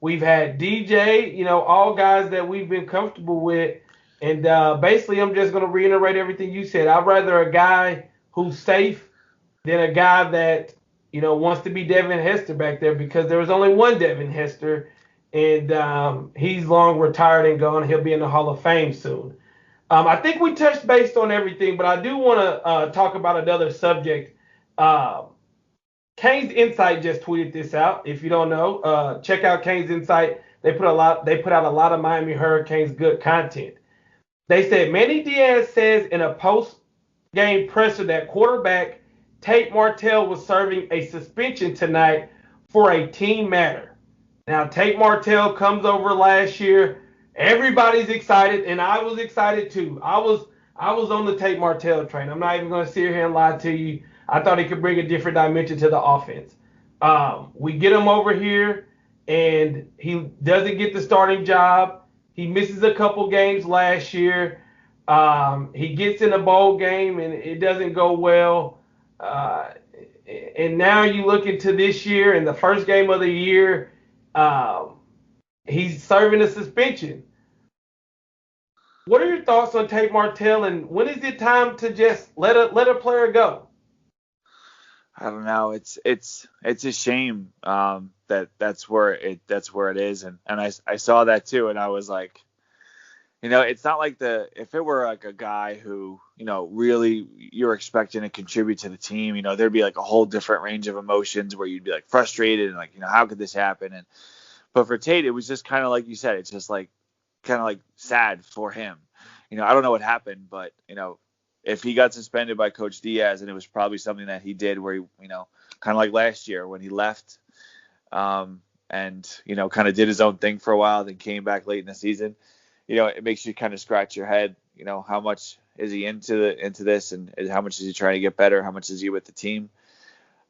We've had DJ, all guys that we've been comfortable with. And basically, I'm just going to reiterate everything you said. I'd rather a guy who's safe than a guy that, wants to be Devin Hester back there, because there was only one Devin Hester, and he's long retired and gone. He'll be in the Hall of Fame soon. I think we touched base on everything, but I do want to talk about another subject. Uh, Kane's Insight just tweeted this out. If you don't know, check out Kane's Insight. They put out a lot of Miami Hurricanes good content. They said Manny Diaz says in a post-game presser that quarterback Tate Martell was serving a suspension tonight for a team matter. Now, Tate Martell comes over last year. Everybody's excited, and I was excited too. I was on the Tate Martell train. I'm not even going to sit here and lie to you. I thought he could bring a different dimension to the offense. We get him over here, and he doesn't get the starting job. He misses a couple games last year. He gets in a bowl game, and it doesn't go well. And now you look into this year, in the first game of the year, he's serving a suspension. What are your thoughts on Tate Martell, and when is it time to just let a player go? I don't know. It's a shame that's where it is, and I saw that too, and I was like, it's not like if it were like a guy who really you're expecting to contribute to the team, there'd be like a whole different range of emotions where you'd be like frustrated and like how could this happen? But for Tate, it was just kind of like you said, it's just like kind of like sad for him. I don't know what happened, but if he got suspended by Coach Diaz, and it was probably something that he did where he, kind of like last year when he left, and kind of did his own thing for a while, then came back late in the season. It makes you kind of scratch your head. How much is he into this, and how much is he trying to get better? How much is he with the team?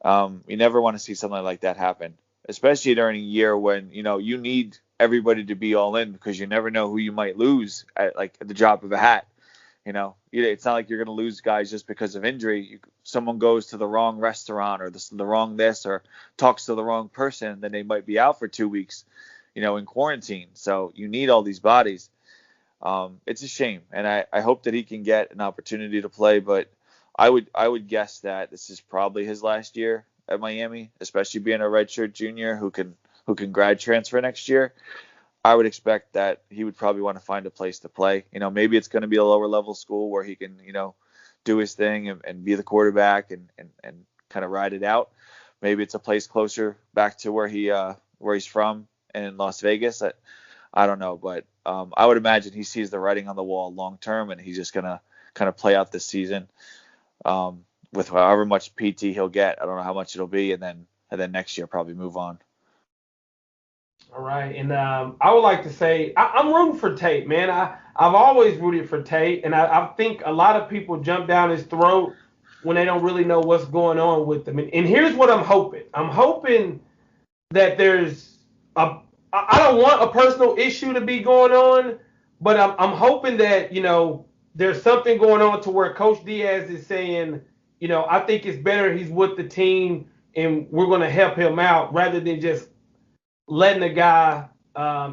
You never want to see something like that happen, especially during a year when you need everybody to be all in, because you never know who you might lose at the drop of a hat. It's not like you're going to lose guys just because of injury. Someone goes to the wrong restaurant or the wrong this or talks to the wrong person, then they might be out for 2 weeks, in quarantine. So you need all these bodies. It's a shame, and I hope that he can get an opportunity to play. But I would guess that this is probably his last year at Miami, especially being a redshirt junior who can grad transfer next year. I would expect that he would probably want to find a place to play. Maybe it's going to be a lower level school where he can, do his thing and be the quarterback and kind of ride it out. Maybe it's a place closer back to where he's from in Las Vegas. I don't know, but I would imagine he sees the writing on the wall long term, and he's just gonna kind of play out this season with however much PT he'll get. I don't know how much it'll be, and then next year probably move on. All right, and I would like to say I'm rooting for Tate, man. I've always rooted for Tate, and I think a lot of people jump down his throat when they don't really know what's going on with him. And here's what I'm hoping. I'm hoping that there's I don't want a personal issue to be going on, but I'm hoping that there's something going on to where Coach Diaz is saying, I think it's better he's with the team and we're going to help him out rather than just letting the guy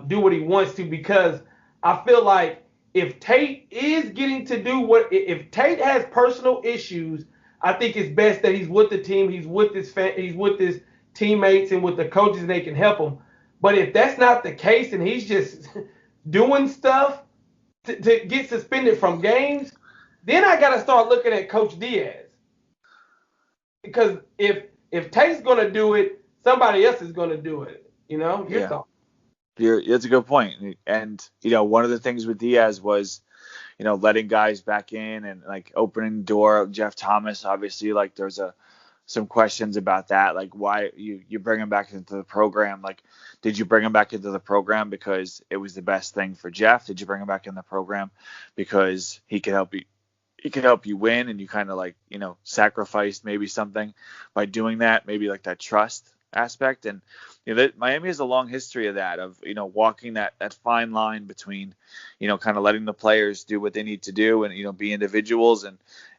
do what he wants to, because I feel like if Tate is getting to do if Tate has personal issues, I think it's best that he's with the team, he's with his teammates and with the coaches, and they can help him. But if that's not the case and he's just doing stuff to get suspended from games, then I got to start looking at Coach Diaz, because if Tate's going to do it, somebody else is going to do it. Your thoughts? That's a good point. And, one of the things with Diaz was, letting guys back in and like opening the door. Jeff Thomas, obviously, like there's some questions about that. Like why you bring him back into the program? Like, did you bring him back into the program because it was the best thing for Jeff? Did you bring him back in the program because he could help you? He could help you win, and you kind of like, sacrificed maybe something by doing that, maybe like that trust aspect. And Miami has a long history of that, of walking that fine line between kind of letting the players do what they need to do and be individuals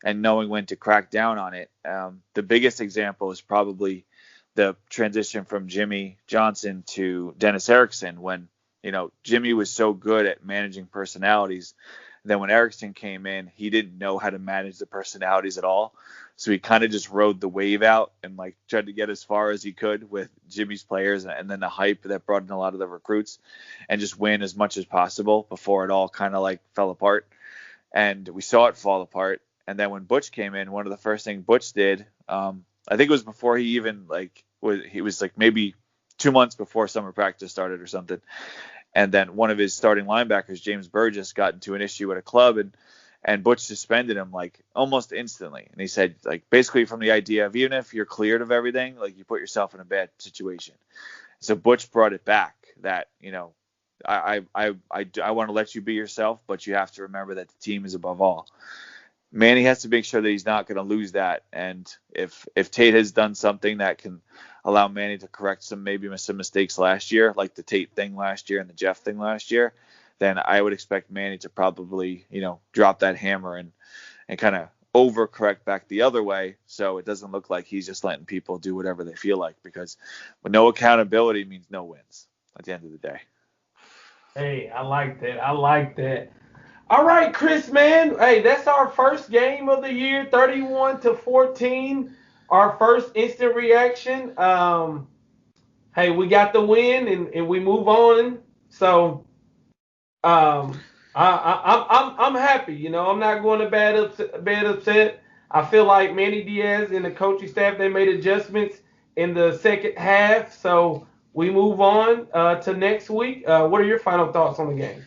and knowing when to crack down on it. The biggest example is probably the transition from Jimmy Johnson to Dennis Erickson when, Jimmy was so good at managing personalities. Then when Erickson came in, he didn't know how to manage the personalities at all. So he kind of just rode the wave out and like tried to get as far as he could with Jimmy's players and then the hype that brought in a lot of the recruits and just win as much as possible before it all kind of like fell apart. And we saw it fall apart. And then when Butch came in, one of the first things Butch did, I think it was before he even he was like maybe 2 months before summer practice started or something. And then one of his starting linebackers, James Burgess, got into an issue at a club and Butch suspended him like almost instantly. And he said, like, basically from the idea of even if you're cleared of everything, like you put yourself in a bad situation. So Butch brought it back that, I want to let you be yourself, but you have to remember that the team is above all. Manny has to make sure that he's not going to lose that. And if Tate has done something that can allow Manny to correct some mistakes last year, like the Tate thing last year and the Jeff thing last year, then I would expect Manny to probably, drop that hammer and kind of overcorrect back the other way so it doesn't look like he's just letting people do whatever they feel like, because with no accountability means no wins at the end of the day. Hey, I like that. All right, Chris, man. Hey, that's our first game of the year, 31-14. Our first instant reaction. Hey, we got the win and we move on. So, I'm happy. I'm not going to bed upset. I feel like Manny Diaz and the coaching staff, they made adjustments in the second half. So we move on to next week. What are your final thoughts on the game?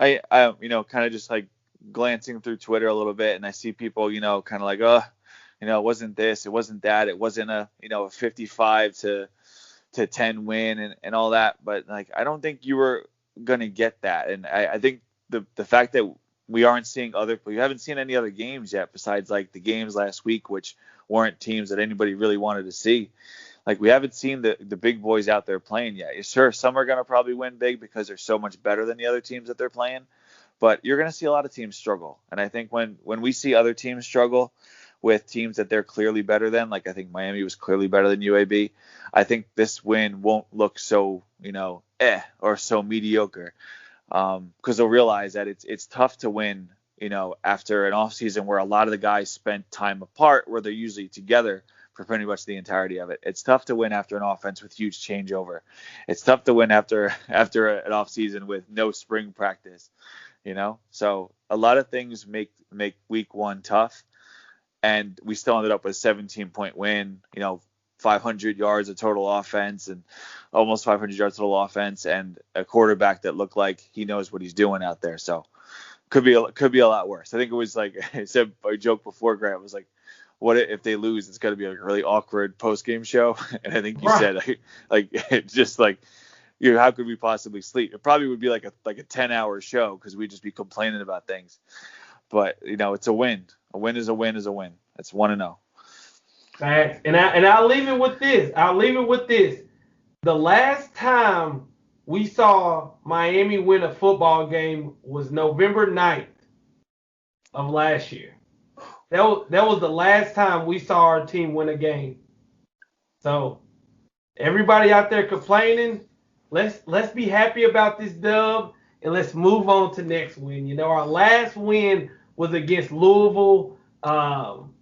I kind of just like glancing through Twitter a little bit, and I see people, kind of like, it wasn't this, it wasn't that, it wasn't a 55-10 win and all that. But like, I don't think you were gonna get that, and I think the fact that we haven't seen any other games yet besides like the games last week, which weren't teams that anybody really wanted to see. Like, we haven't seen the big boys out there playing yet. Sure, some are going to probably win big because they're so much better than the other teams that they're playing, but you're going to see a lot of teams struggle. And I think when we see other teams struggle with teams that they're clearly better than, like I think Miami was clearly better than UAB, I think this win won't look so, or so mediocre, because they'll realize that it's tough to win, after an offseason where a lot of the guys spent time apart where they're usually together for pretty much the entirety of it. It's tough to win after an offense with huge changeover. It's tough to win after an off season with no spring practice, So a lot of things make week one tough, and we still ended up with a 17-point win. 500 yards of total offense and almost 500 yards total offense, and a quarterback that looked like he knows what he's doing out there. So could be a lot worse. I think it was like I said, I joked before, Grant was like, what if they lose? It's going to be like a really awkward post-game show. And I think you said, just like, how could we possibly sleep? It probably would be like a 10-hour show because we'd just be complaining about things. But, it's a win. A win is a win is a win. It's 1-0. Facts. And I'll leave it with this. The last time we saw Miami win a football game was November 9th of last year. That was the last time we saw our team win a game. So everybody out there complaining, let's be happy about this dub and let's move on to next win. Our last win was against Louisville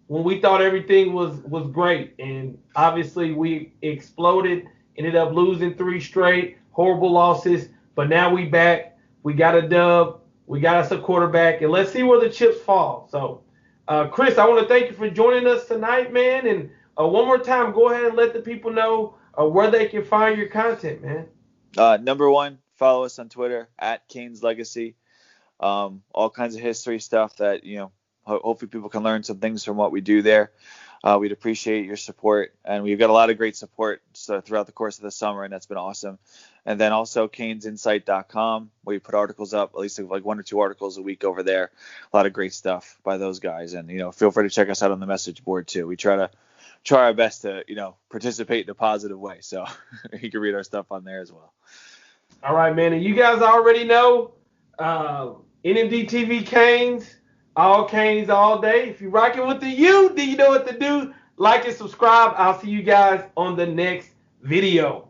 when we thought everything was great, and obviously we exploded, ended up losing 3 straight, horrible losses. But now we back, we got a dub, we got us a quarterback, and let's see where the chips fall. So. Chris, I want to thank you for joining us tonight, man. And one more time, go ahead and let the people know where they can find your content, man. Number one, follow us on Twitter @Canes Legacy. All kinds of history stuff that, hopefully people can learn some things from what we do there. We'd appreciate your support, and we've got a lot of great support throughout the course of the summer, and that's been awesome. And then also canesinsight.com, where you put articles up, at least like 1 or 2 articles a week over there. A lot of great stuff by those guys, and feel free to check us out on the message board too. We try our best to participate in a positive way, so you can read our stuff on there as well. All right, man, and you guys already know NMD TV Canes. All Canes all day. If you're rocking with the U, then you know what to do. like and subscribe. I'll see you guys on the next video.